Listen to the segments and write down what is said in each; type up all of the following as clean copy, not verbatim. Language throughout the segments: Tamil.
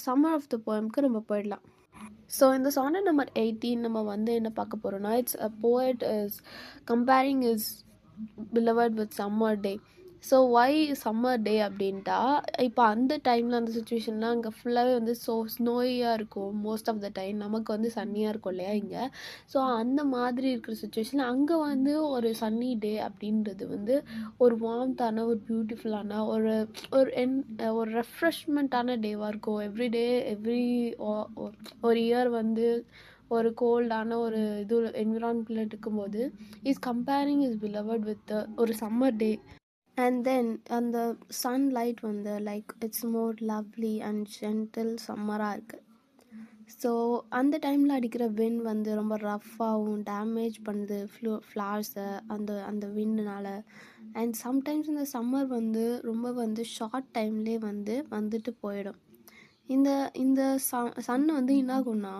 சம்மர் ஆஃப் த போயம்க்கு நம்ம போயிடலாம். ஸோ இந்த சானட் நம்பர் 18 நம்ம வந்து என்ன பார்க்க போகிறோம்னா, it's a poet is comparing his beloved with summer day. So why summer day அப்படின்ட்டா, இப்போ அந்த டைமில் அந்த சுச்சுவேஷன்லாம் அங்கே ஃபுல்லாகவே வந்து ஸ்னோயியாக இருக்கும். மோஸ்ட் ஆஃப் த டைம் நமக்கு வந்து சன்னியாக இருக்கும் இல்லையா இங்கே. ஸோ அந்த மாதிரி இருக்கிற சுச்சுவேஷன் அங்கே வந்து ஒரு சன்னி டே அப்படின்றது வந்து ஒரு வார்ம்த்தான, ஒரு பியூட்டிஃபுல்லான, ஒரு ஒரு என் ஒரு ரெஃப்ரெஷ்மெண்ட்டான டேவாக இருக்கும். ஒரு இயர் வந்து ஒரு கோல்டான ஒரு இது என்விரான்மெண்ட்டில் இருக்கும்போது is comparing his beloved with ஒரு சம்மர் டே. அண்ட் தென் அந்த சன்லைட் வந்து like it's more lovely and gentle சம்மராக இருக்குது. ஸோ அந்த டைமில் அடிக்கிற விண்ட் வந்து ரொம்ப ரஃப்பாகவும் டேமேஜ் பண்ணுது ஃப்ளவர்ஸை அந்த அந்த விண்டுனால. அண்ட் சம்டைம்ஸ் இந்த சம்மர் வந்து ரொம்ப வந்து ஷார்ட் டைம்லேயே வந்துட்டு போயிடும். இந்த இந்த சன் வந்து என்ன ஆகும்னா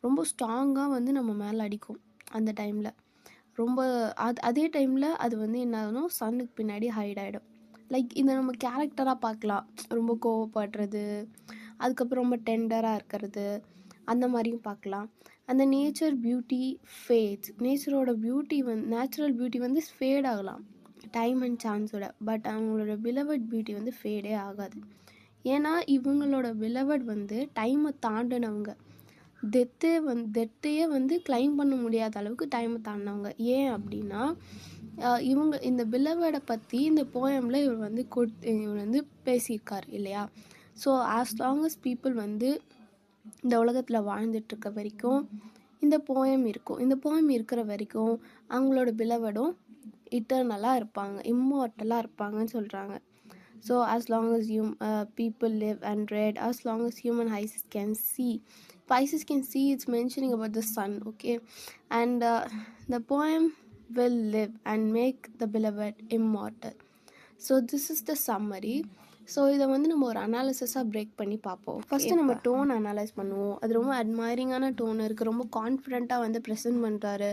ரொம்ப ஸ்ட்ராங்காக வந்து நம்ம மேலே அடிக்கும் அந்த டைமில். ரொம்ப அதே டைமில் அது வந்து என்ன ஆகணும், சன்னுக்கு பின்னாடி ஹைட் ஆகிடும். லைக் இதை நம்ம கேரக்டராக பார்க்கலாம். ரொம்ப கோவப்படுறது, அதுக்கப்புறம் ரொம்ப டெண்டராக இருக்கிறது, அந்த மாதிரியும் பார்க்கலாம். அந்த நேச்சர் பியூட்டி ஃபேட்ஸ். நேச்சரோட பியூட்டி நேச்சுரல் பியூட்டி வந்து ஃபேட் ஆகலாம் டைம் அண்ட் சான்ஸோட. பட் அவங்களோட பிலவட் பியூட்டி வந்து ஃபேடே ஆகாது. ஏன்னா இவங்களோட பிலவட் வந்து டைமை தாண்டினவங்க. டெத்தையே வந்து கிளைம் பண்ண முடியாத அளவுக்கு டைமை தாண்டினவங்க. ஏன் அப்படின்னா இவங்க இந்த பிலவடை பற்றி இந்த போயமில் இவர் வந்து பேசியிருக்கார் இல்லையா. So as long as people வந்து இந்த உலகத்தில் வாழ்ந்துட்டுருக்க வரைக்கும் இந்த போயம் இருக்கும். இந்த போயம் இருக்கிற வரைக்கும் அவங்களோட பிலவடும் இட்டர்னலாக இருப்பாங்க, இம்மோர்டலாக இருப்பாங்கன்னு சொல்கிறாங்க. So as long as people live and read, as long as human eyes can see, Pisces can see, it's mentioning about the sun, okay? And the poem will live and make the beloved immortal. So this is the summary. So இதை வந்து நம்ம ஒரு அனாலிசிஸாக பிரேக் பண்ணி பார்ப்போம். ஃபஸ்ட்டு நம்ம டோன் அனலைஸ் பண்ணுவோம். அது ரொம்ப அட்மைரிங்கான டோன் இருக்குது, ரொம்ப கான்ஃபிடெண்ட்டாக வந்து ப்ரெசென்ட் பண்ணுறாரு.